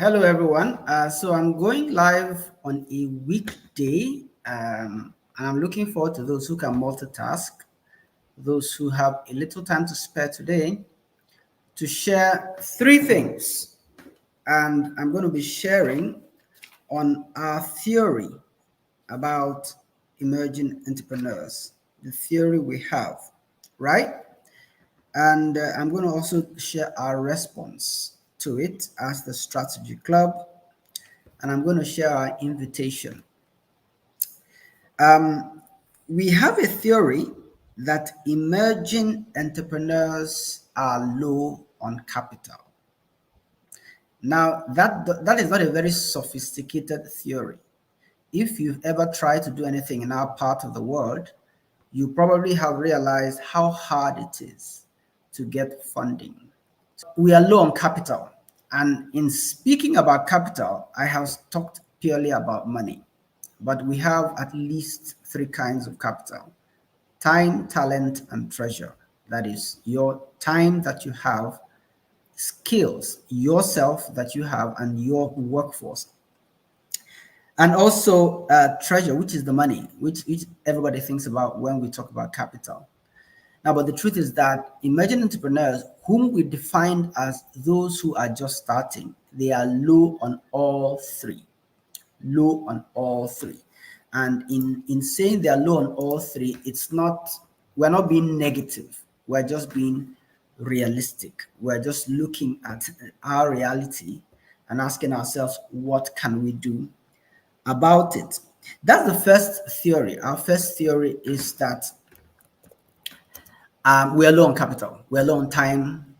Hello, everyone. So I'm going live on a weekday, and I'm looking forward to those who can multitask, those who have a little time to spare today to share three things. And I'm going to be sharing on our theory about emerging entrepreneurs, the theory we have, right? And I'm going to also share our response to it as the strategy club, and I'm going to share our invitation. We have a theory that emerging entrepreneurs are low on capital. Now, that is not a very sophisticated theory. If you've ever tried to do anything in our part of the world, you probably have realized how hard it is to get funding. We are low on capital. And in speaking about capital, I have talked purely about money, but we have at least three kinds of capital: time, talent, and treasure. That is your time that you have, skills, yourself that you have, and your workforce. And also treasure, which is the money, which everybody thinks about when we talk about capital. Now, but the truth is that emerging entrepreneurs, whom we defined as those who are just starting, they are low on all three. Low on all three. And in saying they are low on all three, we're not being negative. We're just being realistic. We're just looking at our reality and asking ourselves, what can we do about it? That's the first theory. Our first theory is that we're low on capital. We're low on time,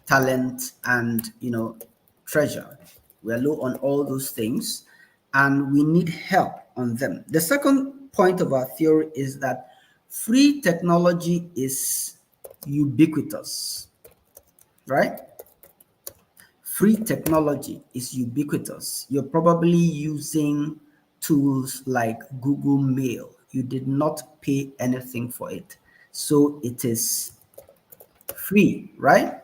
talent, and treasure. We're low on all those things, and we need help on them. The second point of our theory is that free technology is ubiquitous, right? Free technology is ubiquitous. You're probably using tools like Google Mail. You did not pay anything for it. So it is free, right?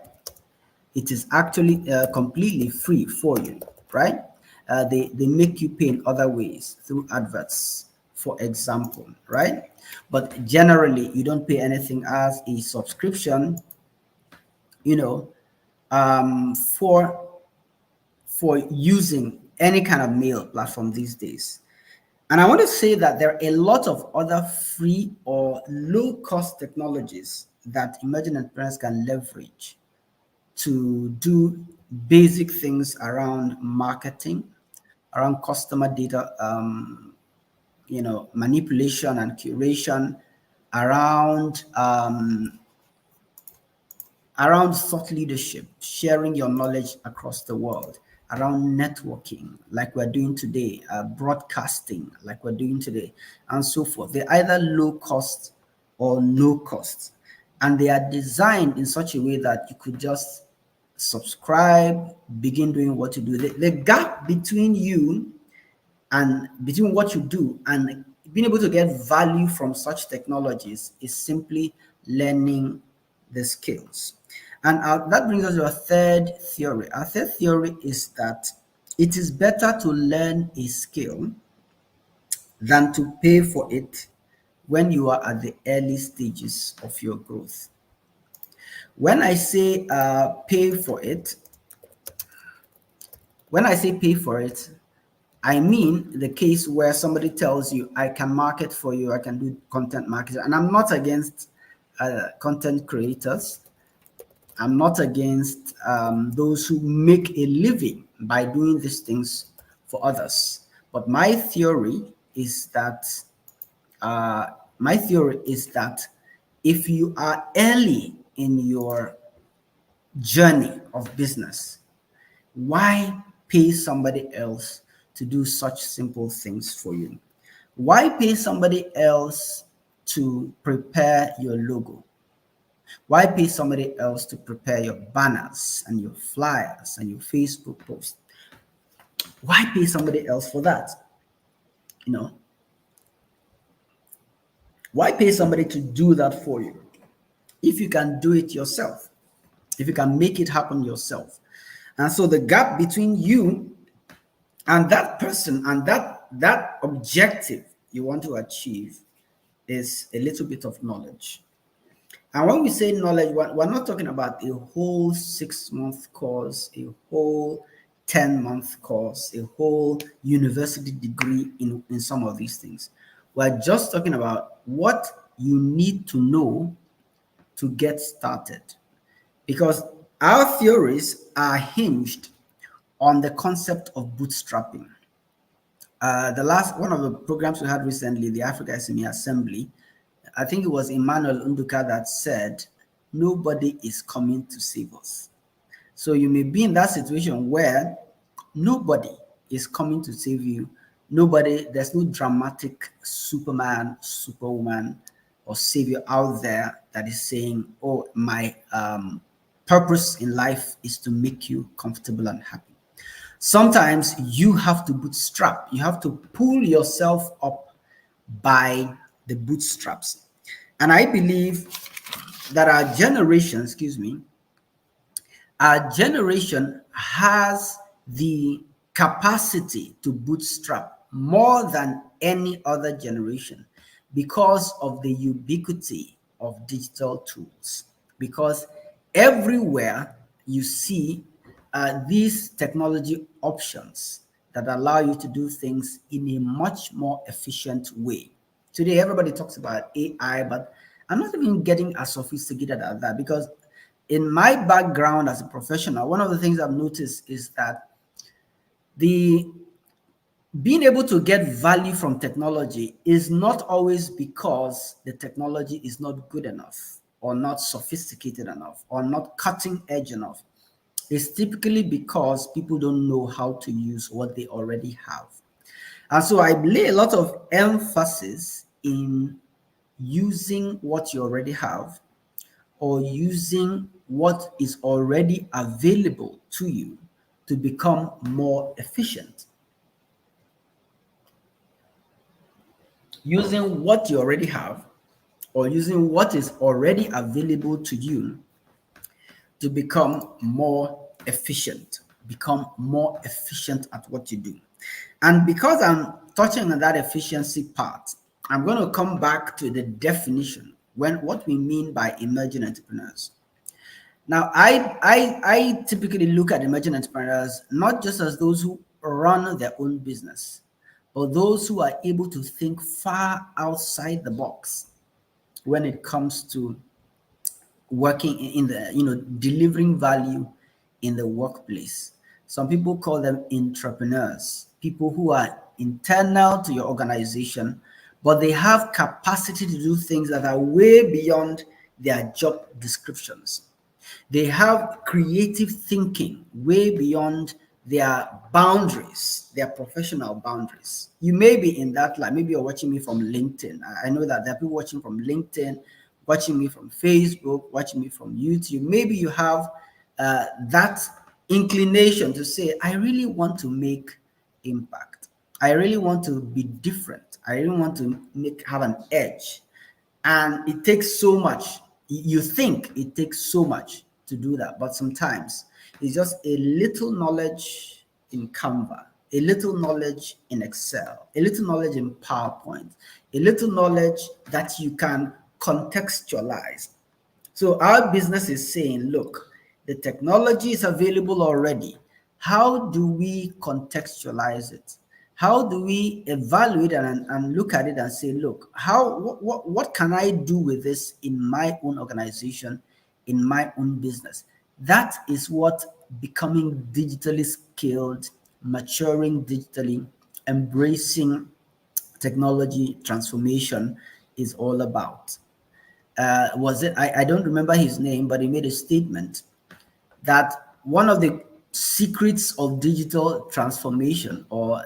It is actually completely free for you, right? They make you pay in other ways through adverts, for example, right? But generally, you don't pay anything as a subscription, for using any kind of mail platform these days. And I want to say that there are a lot of other free or low-cost technologies that emerging entrepreneurs can leverage to do basic things around marketing, around customer data, manipulation and curation, around thought leadership, sharing your knowledge across the world, around networking, like we're doing today, broadcasting, like we're doing today, and so forth. They're either low cost or no cost. And they are designed in such a way that you could just subscribe, begin doing what you do. The gap between you and between what you do and being able to get value from such technologies is simply learning the skills. And that brings us to our third theory. Our third theory is that it is better to learn a skill than to pay for it when you are at the early stages of your growth. When I say pay for it, I mean the case where somebody tells you, I can market for you, I can do content marketing. And I'm not against content creators. I'm not against those who make a living by doing these things for others. But my theory is that if you are early in your journey of business, why pay somebody else to do such simple things for you? Why pay somebody else to prepare your logo? Why pay somebody else to prepare your banners and your flyers and your Facebook posts? Why pay somebody else for that? Why pay somebody to do that for you if you can do it yourself, if you can make it happen yourself? And so the gap between you And that person and that objective you want to achieve is a little bit of knowledge. And when we say knowledge, we're not talking about a whole 6-month course, a whole 10-month course, a whole university degree in some of these things. We're just talking about what you need to know to get started. Because our theories are hinged on the concept of bootstrapping. The last one of the programs we had recently, the Africa SME Assembly, I think it was Emmanuel Unduka that said, nobody is coming to save us. So you may be in that situation where nobody is coming to save you. Nobody, there's no dramatic Superman, Superwoman, or savior out there that is saying, oh, my purpose in life is to make you comfortable and happy. Sometimes you have to bootstrap. You have to pull yourself up by the bootstraps. And I believe that our generation has the capacity to bootstrap more than any other generation because of the ubiquity of digital tools. Because everywhere you see these technology options that allow you to do things in a much more efficient way. Today, everybody talks about AI, but I'm not even getting as sophisticated as that, because in my background as a professional, one of the things I've noticed is that the being able to get value from technology is not always because the technology is not good enough or not sophisticated enough or not cutting edge enough. It's typically because people don't know how to use what they already have. And so I lay a lot of emphasis in using what you already have, or using what is already available to you to become more efficient. Using what you already have, or using what is already available to you to become more efficient, at what you do. And because I'm touching on that efficiency part, I'm going to come back to the definition, what we mean by emerging entrepreneurs. Now, I typically look at emerging entrepreneurs not just as those who run their own business, but those who are able to think far outside the box when it comes to working in the, delivering value in the workplace. Some people call them entrepreneurs, people who are internal to your organization, but they have capacity to do things that are way beyond their job descriptions. They have creative thinking way beyond their boundaries, their professional boundaries. You may be in that line. Maybe you're watching me from LinkedIn. I know that there are people watching from LinkedIn, watching me from Facebook, watching me from YouTube. Maybe you have that inclination to say, I really want to make impact. I really want to be different. I really want to have an edge. And it takes so much. You think it takes so much to do that, but sometimes it's just a little knowledge in Canva, a little knowledge in Excel, a little knowledge in PowerPoint, a little knowledge that you can contextualize. So our business is saying, look, the technology is available already. How do we contextualize it? How do we evaluate and look at it and say, look, what can I do with this in my own organization, in my own business? That is what becoming digitally skilled, maturing digitally, embracing technology transformation is all about. I don't remember his name, but he made a statement that one of the secrets of digital transformation, or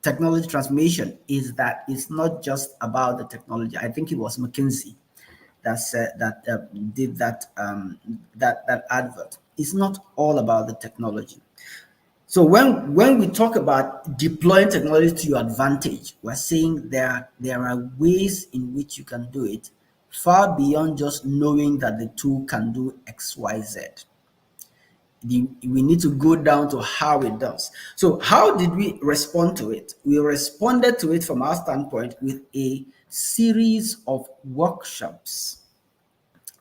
technology transformation, is that it's not just about the technology. I think it was McKinsey that said that did that advert. It's not all about the technology. So when we talk about deploying technology to your advantage, we're saying there are ways in which you can do it far beyond just knowing that the tool can do X, Y, Z. we need to go down to how it does. So how did we respond to it? We responded to it from our standpoint with a series of workshops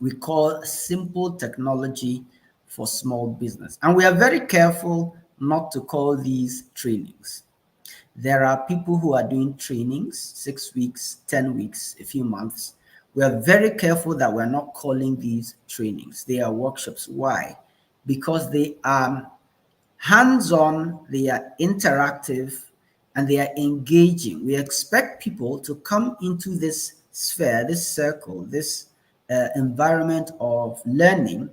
we call Simple Technology for Small Business. And we are very careful not to call these trainings. There are people who are doing trainings, 6 weeks, 10 weeks, a few months. We are very careful that we're not calling these trainings. They are workshops. Why? Because they are hands-on, they are interactive, and they are engaging. We expect people to come into this sphere, this circle, this environment of learning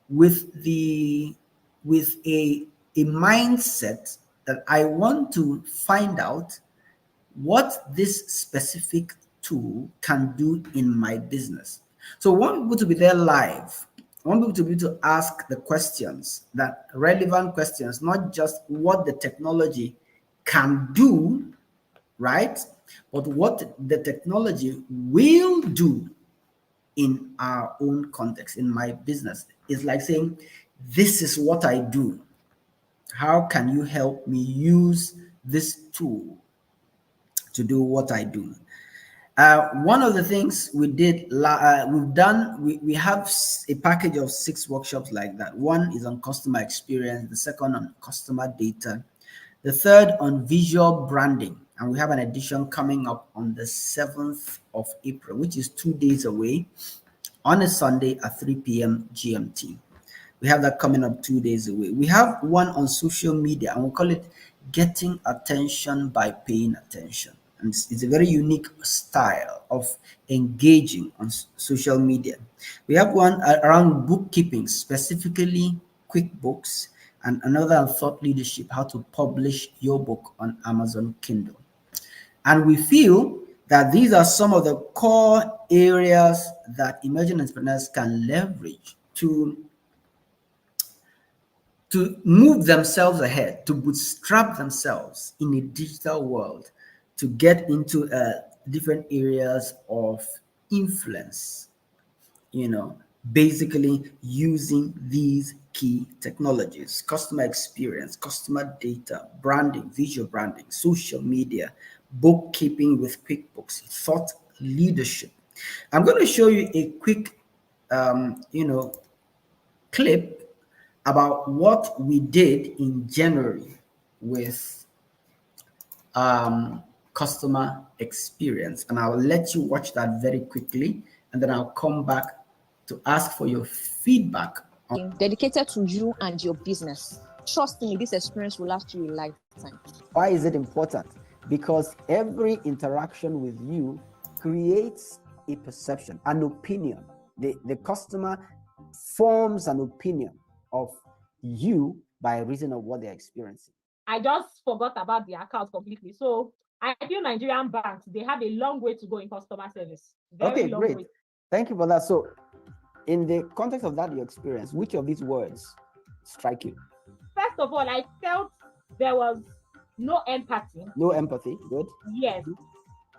with a mindset that I want to find out what this specific tool can do in my business. So I want people to be there live. I want people to be able to ask the questions, that relevant questions, not just what the technology can do, right? But what the technology will do in our own context, in my business. It's like saying, this is what I do. How can you help me use this tool to do what I do? One of the things we did, we have a package of 6 workshops like that. One is on customer experience, the second on customer data, the third on visual branding. And we have an edition coming up on the 7th of April, which is 2 days away, on a Sunday at 3 p.m. GMT. We have that coming up 2 days away. We have one on social media, and we'll call it Getting Attention by Paying Attention. And it's a very unique style of engaging on social media. We have one around bookkeeping, specifically QuickBooks, and another on thought leadership, how to publish your book on Amazon Kindle. And we feel that these are some of the core areas that emerging entrepreneurs can leverage to move themselves ahead, to bootstrap themselves in a digital world, to get into different areas of influence, basically using these key technologies: customer experience, customer data, branding, visual branding, social media, bookkeeping with QuickBooks, thought leadership. I'm going to show you a quick, clip about what we did in January with customer experience, and I'll let you watch that very quickly, and then I'll come back to ask for your feedback. Dedicated to you and your business. Trust me, this experience will last you a lifetime. Why is it important? Because every interaction with you creates a perception, an opinion. The customer forms an opinion of you by reason of what they're experiencing. I just forgot about the account completely. So I feel Nigerian banks, they have a long way to go in customer service. Okay, great. Thank you for that. So in the context of that, your experience, which of these words strike you? First of all, I felt there was no empathy. No empathy, good. Yes.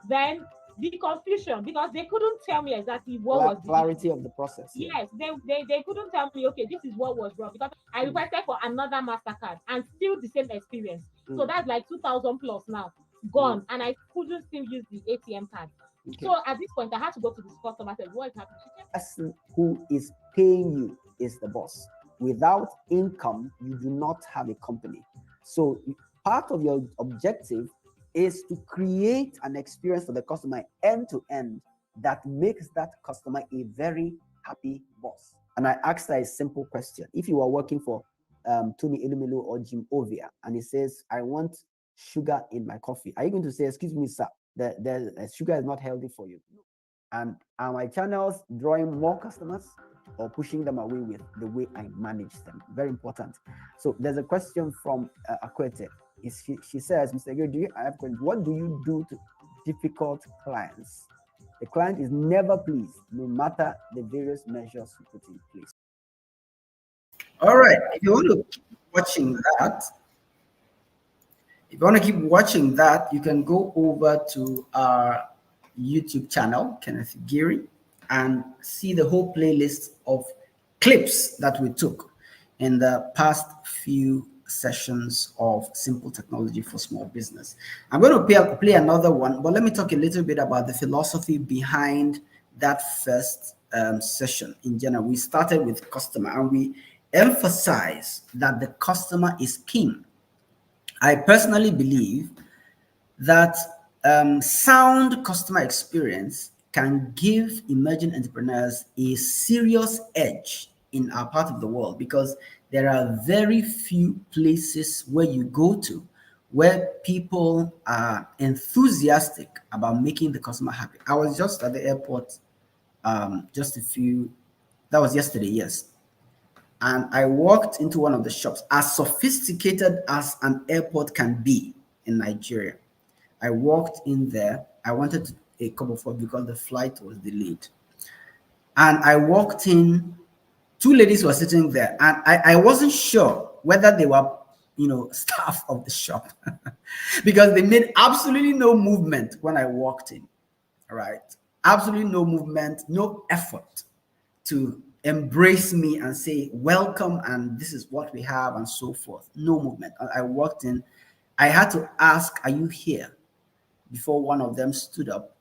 Then the confusion, because they couldn't tell me exactly what was the clarity of the process. Yes, they couldn't tell me, okay, this is what was wrong, because I requested for another MasterCard and still the same experience. So that's like 2,000 plus now gone, and I couldn't still use the ATM card. Okay. So at this point, I had to go to this customer service. What is happening? The person who is paying you is the boss. Without income, you do not have a company. So part of your objective is to create an experience for the customer end to end that makes that customer a very happy boss. And I asked her a simple question. If you are working for Tony Elumelu or Jim Ovia, and he says, I want sugar in my coffee, are you going to say, excuse me, sir, the sugar is not healthy for you? And are my channels drawing more customers or pushing them away with the way I manage them? Very important. So there's a question from Akwete. She says, Mr. Igiri, what do you do to difficult clients? The client is never pleased, no matter the various measures you put in place. All right. If you want to keep watching that, you can go over to our YouTube channel, Kenneth Igiri, and see the whole playlist of clips that we took. in the past few sessions of simple technology for small business. I'm going to play another one, but let me talk a little bit about the philosophy behind that first session. In general, we started with customer and we emphasize that the customer is king. I personally believe that sound customer experience can give emerging entrepreneurs a serious edge in our part of the world, because there are very few places where you go to where people are enthusiastic about making the customer happy. I was just at the airport that was yesterday, yes. And I walked into one of the shops, as sophisticated as an airport can be in Nigeria. I walked in there. I wanted a cup of coffee because the flight was delayed. And I walked in, two ladies were sitting there, and I wasn't sure whether they were, staff of the shop because they made absolutely no movement when I walked in, right? Absolutely no movement, no effort to embrace me and say, welcome, and this is what we have, and so forth. No movement. I walked in. I had to ask, are you here? Before one of them stood up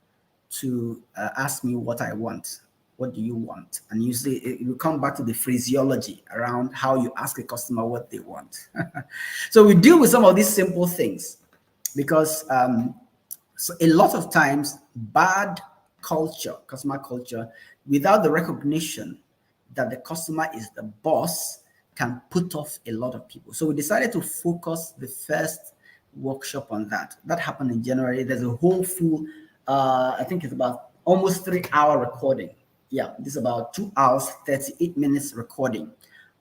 to ask me what I want. What do you want? And usually it will come back to the phraseology around how you ask a customer what they want. So we deal with some of these simple things because so a lot of times bad culture, customer culture, without the recognition that the customer is the boss, can put off a lot of people. So we decided to focus the first workshop on that. That happened in January. There's a whole full, I think it's about almost 3-hour recording. Yeah, this is about 2 hours, 38 minutes recording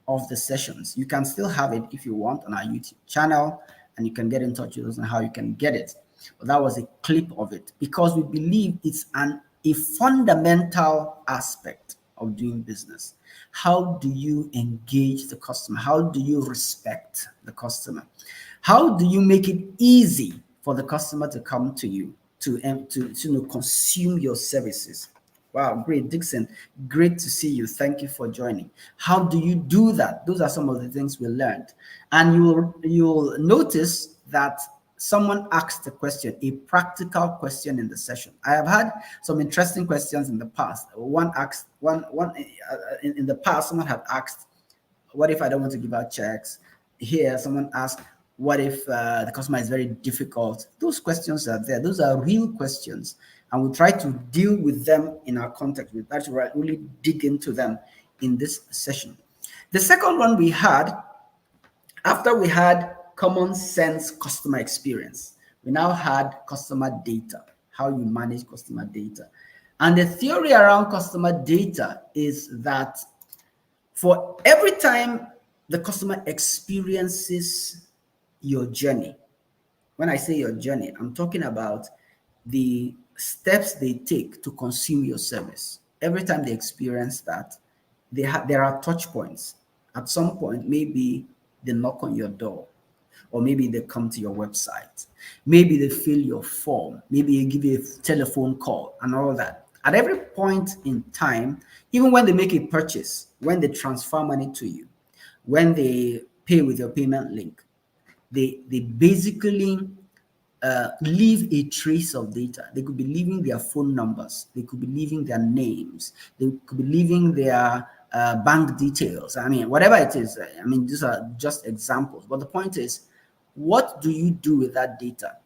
of the sessions. You can still have it if you want on our YouTube channel, and you can get in touch with us on how you can get it. But that was a clip of it because we believe it's a fundamental aspect of doing business. How do you engage the customer? How do you respect the customer? How do you make it easy for the customer to come to you to consume your services? Wow, great, Dixon. Great to see you. Thank you for joining. How do you do that? Those are some of the things we learned. And you'll notice that someone asked a question, a practical question in the session. I have had some interesting questions in the past. One in the past, someone had asked, what if I don't want to give out checks? Here, someone asked, what if the customer is very difficult? Those questions are there. Those are real questions. And we try to deal with them in our context. We try to really dig into them in this session. The second one we had, after we had common sense customer experience, we now had customer data, how you manage customer data. And the theory around customer data is that for every time the customer experiences your journey, when I say your journey, I'm talking about the steps they take to consume your service. Every time they experience that, there are touch points. At some point, maybe they knock on your door, or maybe they come to your website, maybe they fill your form, maybe you give you a telephone call and all that. At every point in time, even when they make a purchase, when they transfer money to you, when they pay with your payment link, they basically leave a trace of data. They could be leaving their phone numbers, they could be leaving their names, they could be leaving their bank details. I mean, whatever it is. I mean, these are just examples. But the point is, what do you do with that data?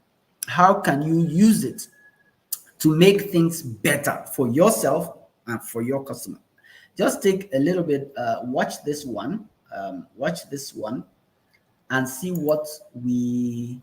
How can you use it to make things better for yourself and for your customer? Just take a little bit, watch this one, and see what we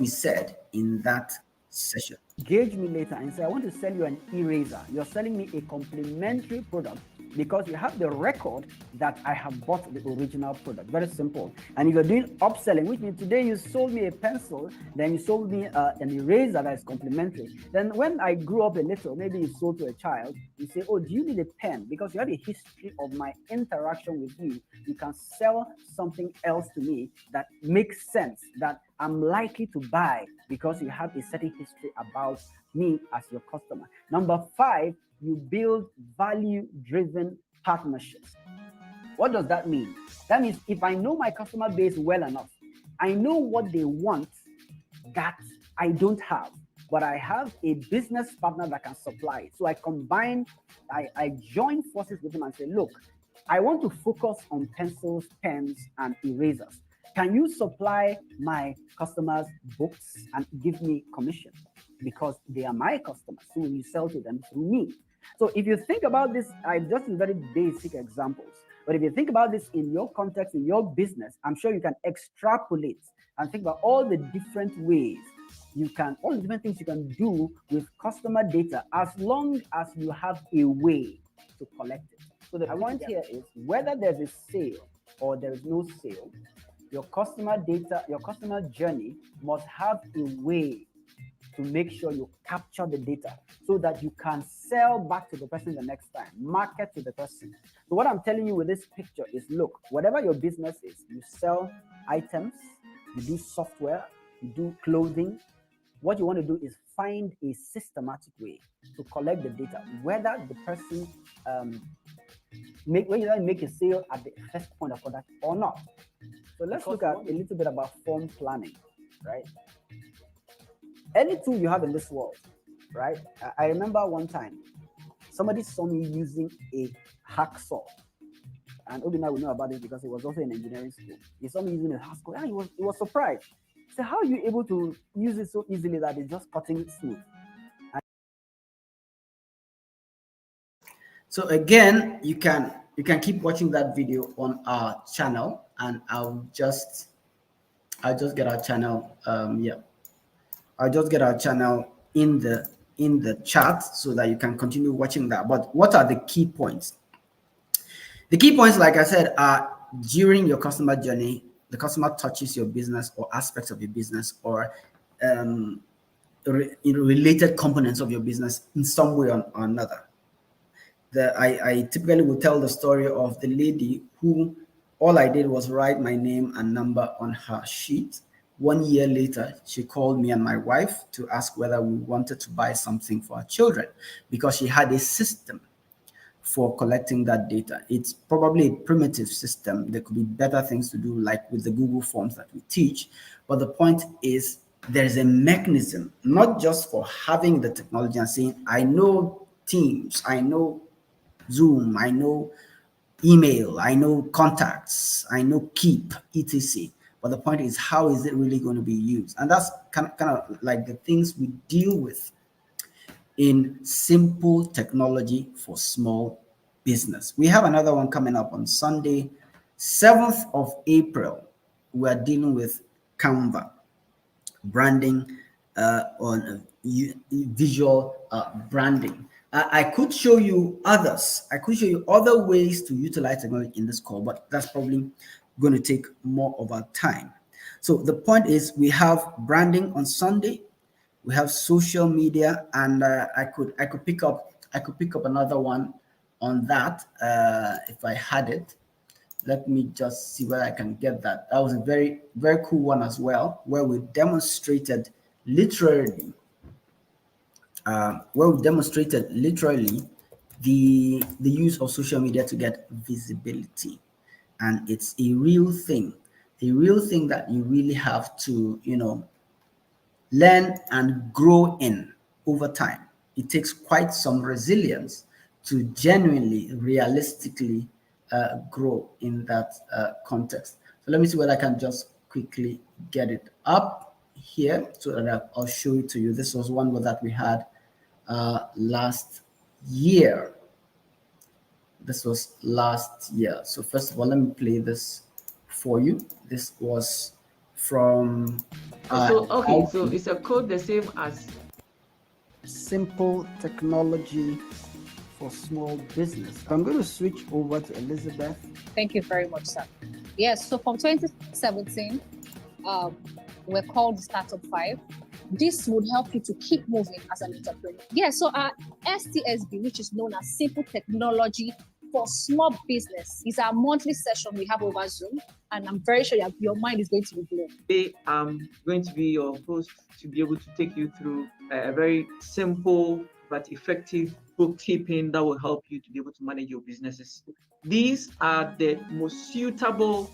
said in that session. Engage me later and say, I want to sell you an eraser. You're selling me a complementary product because you have the record that I have bought the original product. Very simple. And if you're doing upselling, which means today you sold me a pencil, then you sold me an eraser that is complementary. Then when I grew up a little, maybe you sold to a child, you say, oh, do you need a pen? Because you have a history of my interaction with you. You can sell something else to me that makes sense, that I'm likely to buy because you have a certain history about me as your customer. Number 5, you build value-driven partnerships. What does that mean? That means if I know my customer base well enough, I know what they want that I don't have, but I have a business partner that can supply it. So I combine, I join forces with them and say, look, I want to focus on pencils, pens, and erasers. Can you supply my customers books and give me commission? Because they are my customers, so you sell to them through me. So if you think about this, I just very basic examples, but if you think about this in your context, in your business, I'm sure you can extrapolate and think about all the different ways you can, all the different things you can do with customer data, as long as you have a way to collect it. So the point here is whether there's a sale or there is no sale, your customer data, your customer journey must have a way to make sure you capture the data so that you can sell back to the person the next time, market to the person. So what I'm telling you with this picture is, look, whatever your business is, you sell items, you do software, you do clothing. What you want to do is find a systematic way to collect the data, whether the person whether you make a sale at the first point of contact or not. So let's look at a little bit about form planning, right? Any tool you have in this world, right? I remember one time somebody saw me using a hacksaw, and Obina will know about this because he was also in engineering school. He saw me using a hacksaw, and he was surprised. He said, "How are you able to use it so easily that it's just cutting it smooth?" So again, you can keep watching that video on our channel, and I'll just get our channel. I'll just get our channel in the chat so that you can continue watching that. But what are the key points? The key points, like I said, are during your customer journey, the customer touches your business or aspects of your business or related components of your business in some way or another. I typically will tell the story of the lady who all I did was write my name and number on her sheet. 1 year later, she called me and my wife to ask whether we wanted to buy something for our children because she had a system for collecting that data. It's probably a primitive system. There could be better things to do, like with the Google Forms that we teach. But the point is, there's a mechanism, not just for having the technology and saying, I know Teams, I know Zoom, I know email, I know contacts, I know Keep, etc. But the point is, how is it really going to be used? And that's kind of like the things we deal with in simple technology for small business. We have another one coming up on Sunday, 7th of April. We're dealing with Canva, branding on visual branding. I could show you others. I could show you other ways to utilize technology in this call, but that's probably going to take more of our time. So the point is, we have branding on Sunday, we have social media, and I could pick up another one on that if I had it. Let me just see where I can get that. That was a very, very cool one as well, where we demonstrated literally the use of social media to get visibility. And it's a real thing that you really have to, learn and grow in over time. It takes quite some resilience to genuinely, realistically grow in that context. So let me see whether I can just quickly get it up here so that I'll show it to you. This was one that we had last year. This was last year. So first of all, let me play this for you. This was from so it's a code the same as simple technology for small business. I'm going to switch over to Elizabeth. Thank you very much, sir. Yes, so from 2017, we're called the Startup 5. This would help you to keep moving as an entrepreneur. Yeah, so our STSB, which is known as Simple Technology for Small Business, is our monthly session we have over Zoom, and I'm very sure your mind is going to be blown. Today, I'm going to be your host to be able to take you through a very simple but effective bookkeeping that will help you to be able to manage your businesses. These are the most suitable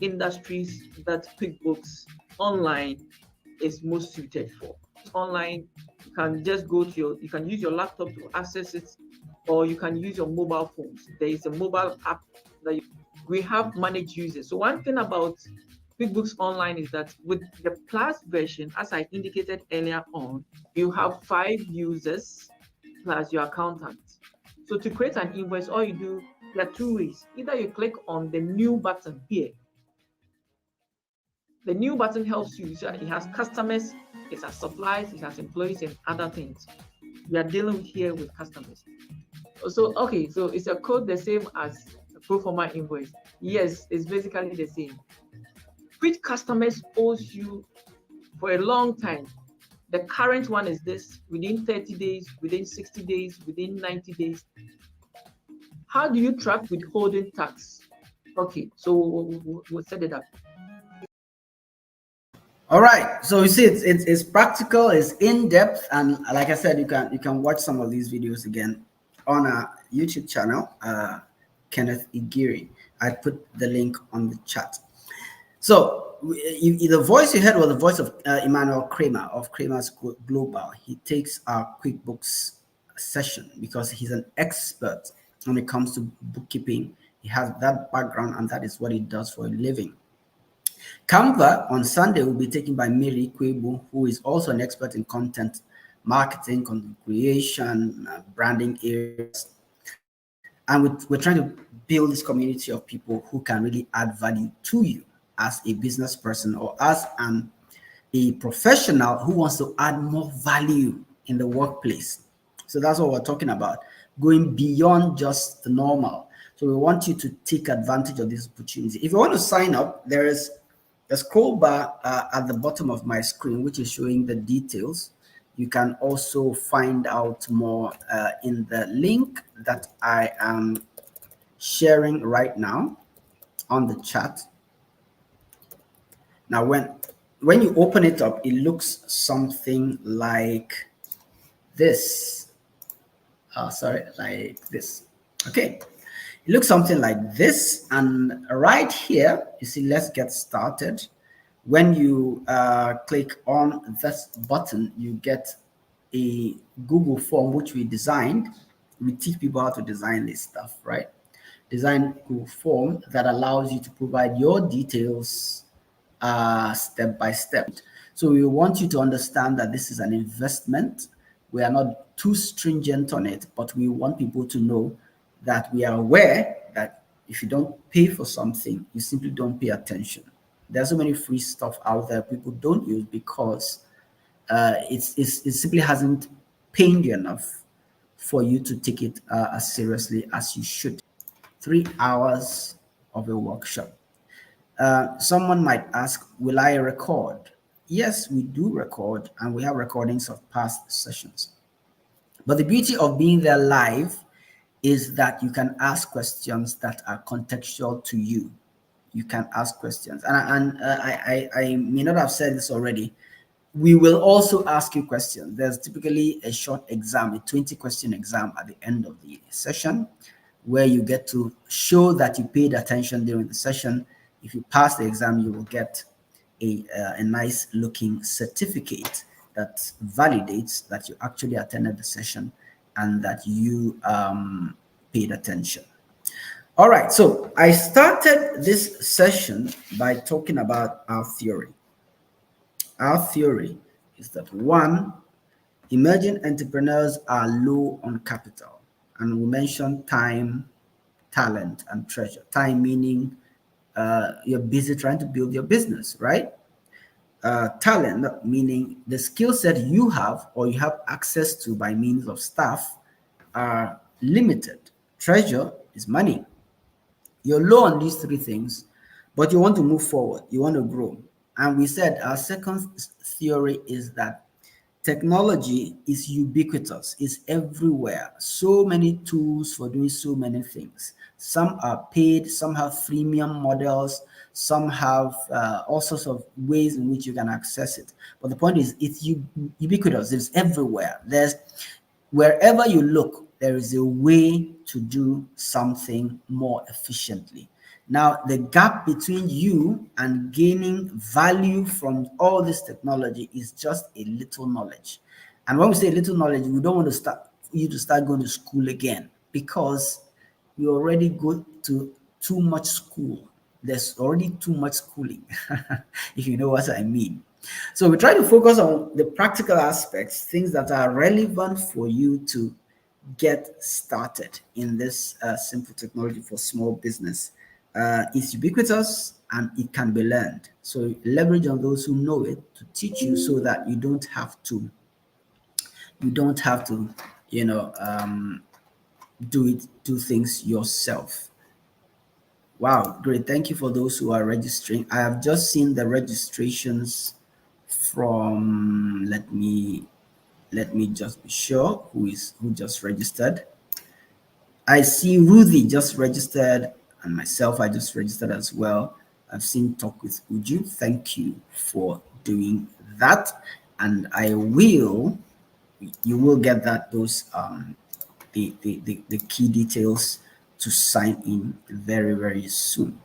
industries that QuickBooks Online is most suited for. Online, you can just go to you can use your laptop to access it, or you can use your mobile phones. There is a mobile app that we have managed users. So one thing about QuickBooks Online is that with the Plus version, as I indicated earlier on, you have 5 users plus your accountant. So to create an invoice, all you do, there are 2 ways. Either you click on the new button here. The new button helps you. So it has customers, it has supplies, it has employees, and other things. We are dealing here with customers. So, okay, so is a code the same as a pro forma invoice? Yes, it's basically the same. Which customers owes you for a long time? The current one is this, within 30 days, within 60 days, within 90 days. How do you track withholding tax? Okay, so we'll set it up. All right, so you see, it's practical, it's in depth, and like I said, you can watch some of these videos again on our YouTube channel, Kenneth Igiri. I put the link on the chat. So the voice you heard was the voice of Emmanuel Kramer of Kramer's Global. He takes our QuickBooks session because he's an expert when it comes to bookkeeping. He has that background, and that is what he does for a living. Canva on Sunday will be taken by Miri Kwebu, who is also an expert in content marketing, content creation, branding areas. And we're trying to build this community of people who can really add value to you as a business person or as a professional who wants to add more value in the workplace. So that's what we're talking about, going beyond just the normal. So we want you to take advantage of this opportunity. If you want to sign up, there is a scroll bar at the bottom of my screen, which is showing the details. You can also find out more in the link that I am sharing right now on the chat. Now, when you open it up, it looks something like this. Like this. Okay. It looks something like this, and right here, you see, let's get started. When you click on this button, you get a Google form, which we designed. We teach people how to design this stuff, right? Design Google form that allows you to provide your details step by step. So we want you to understand that this is an investment. We are not too stringent on it, but we want people to know that we are aware that if you don't pay for something, you simply don't pay attention. There's so many free stuff out there people don't use because it simply hasn't pained you enough for you to take it as seriously as you should. 3 hours of a workshop. Someone might ask, will I record? Yes, we do record, and we have recordings of past sessions. But the beauty of being there live is that you can ask questions that are contextual to you. You can ask questions. And I may not have said this already. We will also ask you questions. There's typically a short exam, a 20-question exam at the end of the session, where you get to show that you paid attention during the session. If you pass the exam, you will get a nice looking certificate that validates that you actually attended the session and that you paid attention. All right, so I started this session by talking about our theory. Our theory is that 1, emerging entrepreneurs are low on capital. And we mentioned time, talent, and treasure. Time meaning you're busy trying to build your business, right? Talent meaning the skill set you have or you have access to by means of staff are limited. Treasure is money. You're low on these 3 things, but you want to move forward. You want to grow. And we said our second theory is that technology is ubiquitous. It's everywhere. So many tools for doing so many things. Some are paid, some have freemium models, some have all sorts of ways in which you can access it. But the point is, it's ubiquitous. It's everywhere. wherever you look, there is a way to do something more efficiently. Now, the gap between you and gaining value from all this technology is just a little knowledge. And when we say little knowledge, we don't want to start you to start going to school again, because you already go to too much school. There's already too much schooling, if you know what I mean. So we try to focus on the practical aspects, things that are relevant for you to get started in this simple technology for small business. It's ubiquitous and it can be learned. So leverage on those who know it to teach you, so that you don't have to, do things yourself. Wow, great. Thank you for those who are registering. I have just seen the registrations from, let me just be sure who just registered. I see Ruthie just registered, and myself, I just registered as well. I've seen Talk with Uju. Thank you for doing that. And you will get the key details to sign in very, very soon.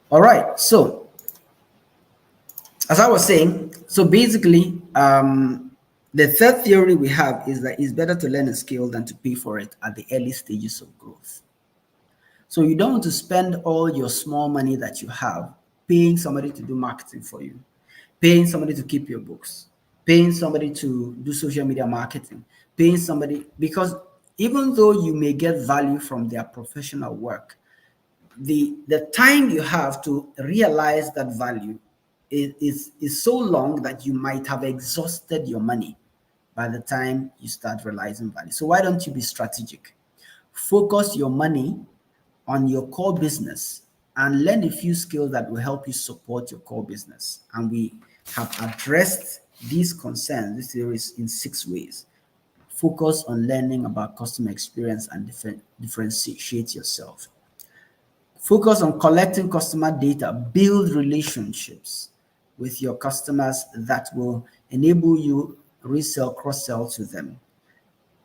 All right. So as I was saying, so basically, the third theory we have is that it's better to learn a skill than to pay for it at the early stages of growth. So you don't want to spend all your small money that you have paying somebody to do marketing for you, paying somebody to keep your books, paying somebody to do social media marketing, paying somebody, because even though you may get value from their professional work, the time you have to realize that value is so long that you might have exhausted your money by the time you start realizing value. So why don't you be strategic? Focus your money on your core business and learn a few skills that will help you support your core business. And we have addressed these concerns, this series, in 6 ways. Focus on learning about customer experience and differentiate yourself. Focus on collecting customer data, build relationships with your customers that will enable you resell, cross-sell to them.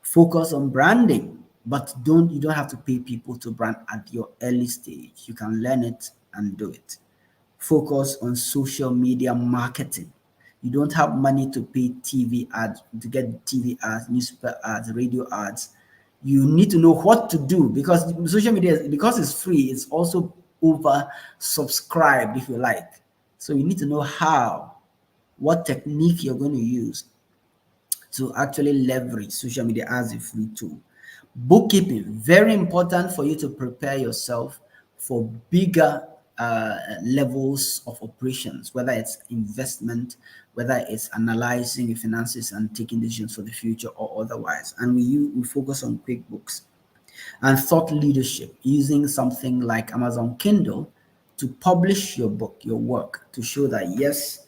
Focus on branding, but you don't have to pay people to brand at your early stage. You can learn it and do it. Focus on social media marketing. You don't have money to pay TV ads, to get TV ads, newspaper ads, radio ads. You need to know what to do, because social media, because it's free, it's also over subscribed, if you like. So you need to know what technique you're going to use to actually leverage social media as a free tool. Bookkeeping, very important for you to prepare yourself for bigger levels of operations, whether it's investment, whether it's analyzing your finances and taking decisions for the future or otherwise. And we focus on QuickBooks. And thought leadership, using something like Amazon Kindle to publish your book, your work, to show that, yes,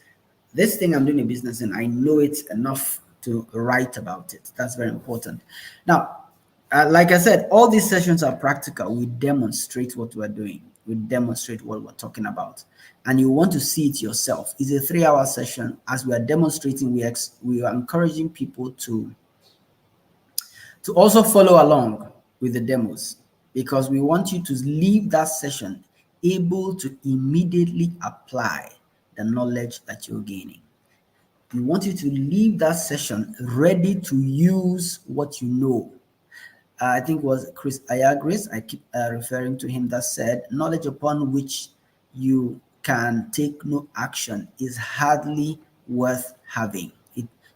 this thing I'm doing a business in, I know it enough to write about it. That's very important. Now, like I said, all these sessions are practical. We demonstrate what we're doing. We demonstrate what we're talking about. And you want to see it yourself. It's a 3-hour session. As we are demonstrating, we are encouraging people to also follow along with the demos, because we want you to leave that session able to immediately apply the knowledge that you're gaining. We want you to leave that session ready to use what you know. I think it was Chris Ayagris, I keep referring to him, that said, knowledge upon which you can take no action is hardly worth having.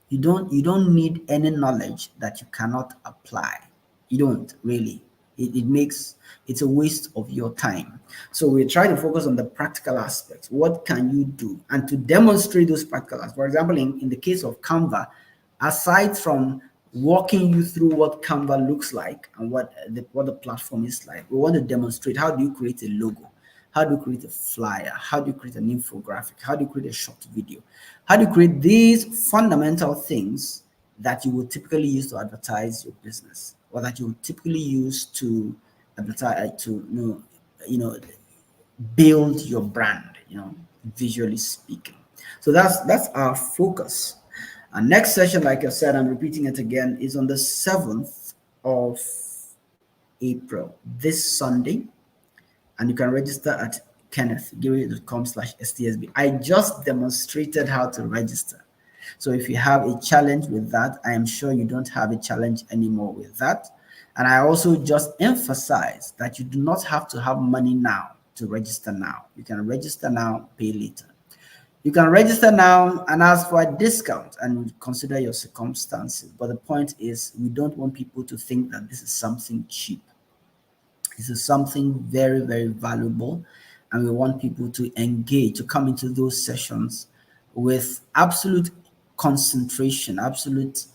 You don't need any knowledge that you cannot apply. You don't really. It's a waste of your time. So we try to focus on the practical aspects. What can you do? And to demonstrate those practical aspects. For example, in the case of Canva, aside from walking you through what Canva looks like and what the platform is like, we want to demonstrate, how do you create a logo? How do you create a flyer? How do you create an infographic? How do you create a short video? How do you create these fundamental things that you would typically use to advertise your business, or that you would typically use to advertise, to build your brand, visually speaking. So that's our focus. Our next session, like I said, I'm repeating it again, is on the 7th of April, this Sunday. And you can register at kenneth.com/STSB. I just demonstrated how to register. So if you have a challenge with that, I am sure you don't have a challenge anymore with that. And I also just emphasize that you do not have to have money now to register now. You can register now, pay later. You can register now and ask for a discount and consider your circumstances. But the point is, we don't want people to think that this is something cheap. This is something very, very valuable. And we want people to engage, to come into those sessions with absolute concentration, absolute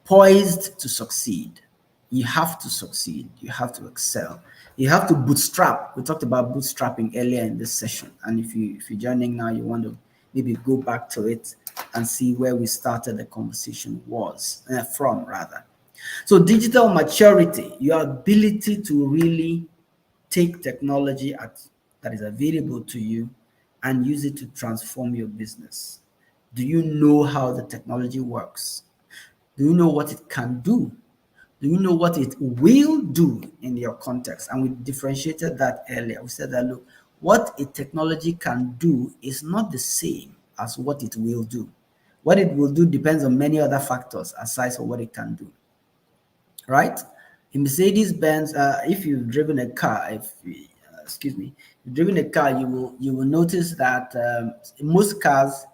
poised to succeed. You have to succeed. You have to excel. You have to bootstrap. We talked about bootstrapping earlier in this session. And if you're joining now, you want to maybe go back to it and see where we started the conversation from rather. So digital maturity, your ability to really take technology that is available to you and use it to transform your business. Do you know how the technology works? Do you know what it can do? Do you know what it will do in your context? And we differentiated that earlier. We said that, look, what a technology can do is not the same as what it will do. What it will do depends on many other factors aside from what it can do, right? In Mercedes-Benz, if you've driven a car, you've driven a car, you will notice that most cars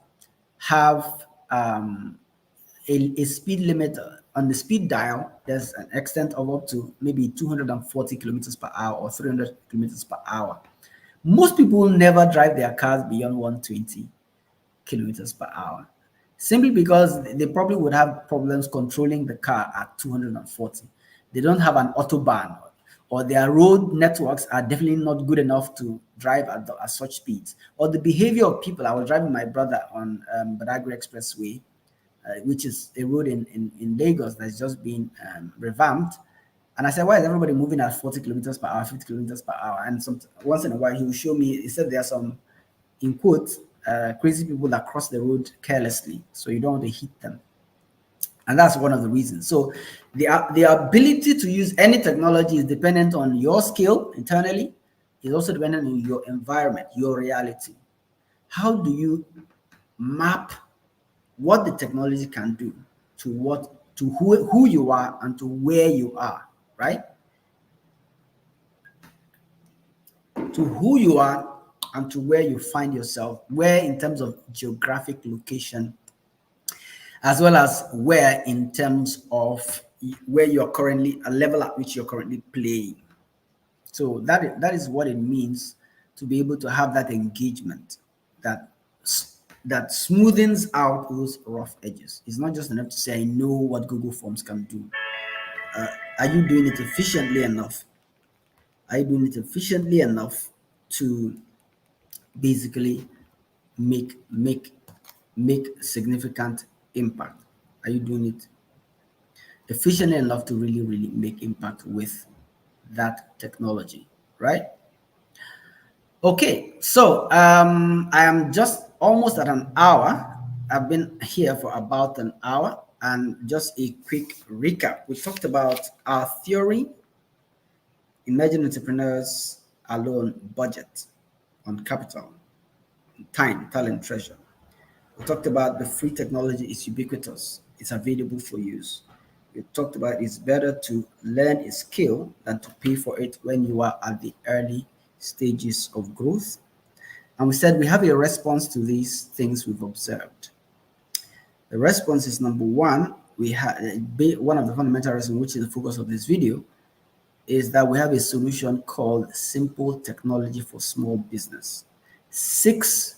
have a speed limit on the speed dial. There's an extent of up to maybe 240 kilometers per hour or 300 kilometers per hour. Most people never drive their cars beyond 120 kilometers per hour, simply because they probably would have problems controlling the car at 240. They don't have an autobahn, or their road networks are definitely not good enough to drive at such speeds. Or the behavior of people. I was driving my brother on Badagry Expressway, which is a road in Lagos that's just been revamped. And I said, why is everybody moving at 40 kilometers per hour, 50 kilometers per hour? And once in a while, he will show me, he said there are some, in quotes, crazy people that cross the road carelessly. So you don't want to hit them. And that's one of the reasons. So the ability to use any technology is dependent on your skill internally. It's also dependent on your environment, your reality. How do you map what the technology can do to who you are and to where you are, right? To who you are and to where you find yourself, where in terms of geographic location, as well as where in terms of where you're currently, a level at which you're currently playing. So that is what it means to be able to have that engagement that smoothens out those rough edges. It's not just enough to say, I know what Google Forms can do. Are you doing it efficiently enough? Are you doing it efficiently enough to basically make significant impact? Are you doing it efficiently enough to really make impact with that technology, right? Okay, so I am just almost at an hour. I've been here for about an hour, and just a quick recap. We talked about our theory, emerging entrepreneurs alone, budget on capital, time, talent, treasure. We talked about the free technology is ubiquitous. It's available for use. We talked about it's better to learn a skill than to pay for it when you are at the early stages of growth. And we said we have a response to these things we've observed. The response is number one, we have one of the fundamental reasons, which is the focus of this video, is that we have a solution called Simple Technology for Small Business. 6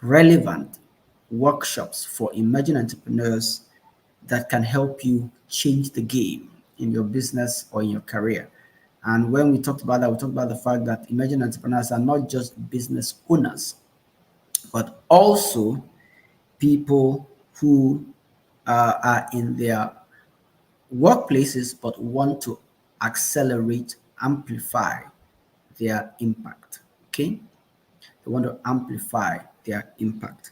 relevant workshops for emerging entrepreneurs that can help you change the game in your business or in your career. And when we talked about that, we talked about the fact that emerging entrepreneurs are not just business owners, but also people who are in their workplaces but want to accelerate, amplify their impact. Okay, they want to amplify their impact.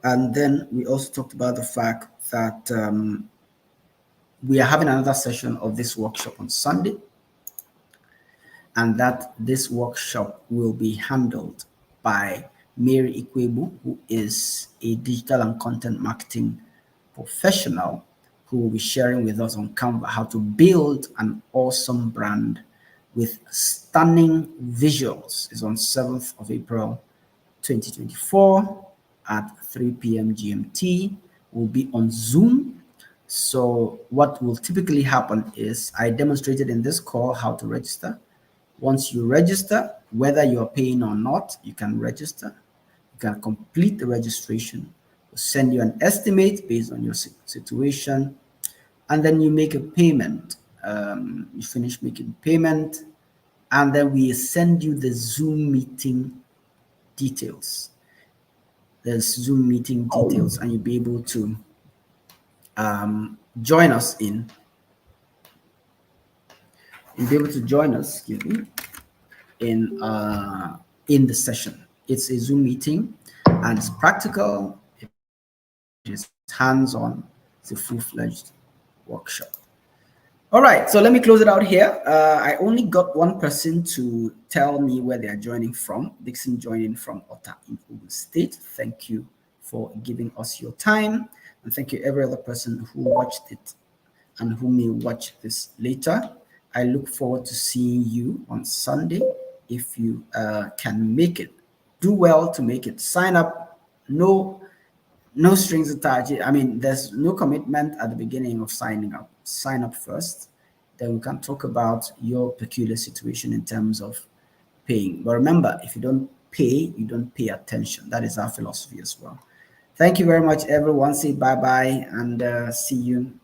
And then we also talked about the fact that we are having another session of this workshop on Sunday, and that this workshop will be handled by Mary Ikwebu, who is a digital and content marketing professional, who will be sharing with us on Canva how to build an awesome brand with stunning visuals. It's on 7th of April 2024 at 3 p.m. GMT. Will be on Zoom. So what will typically happen is I demonstrated in this call how to register. Once you register, whether you're paying or not, you can register. You can complete the registration. We'll send you an estimate based on your situation, and then you make a payment. You finish making payment, and then we send you the Zoom meeting details. The Zoom meeting details, and you'll be able to join us in. You'll be able to join us, excuse me, in the session. It's a Zoom meeting, and it's practical. It is hands-on. It's a full-fledged workshop. All right, so let me close it out here. I only got one person to tell me where they are joining from. Dixon joining from Ota in Ogun State. Thank you for giving us your time, and thank you every other person who watched it and who may watch this later. I look forward to seeing you on Sunday. If you can make it, do well to make it. Sign up. No strings attached. I mean, there's no commitment at the beginning of signing up. Sign up first, then we can talk about your peculiar situation in terms of paying. But remember, if you don't pay, you don't pay attention. That is our philosophy as well. Thank you very much, everyone. Say bye-bye and see you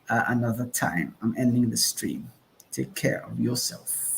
another time. I'm ending the stream. Take care of yourself.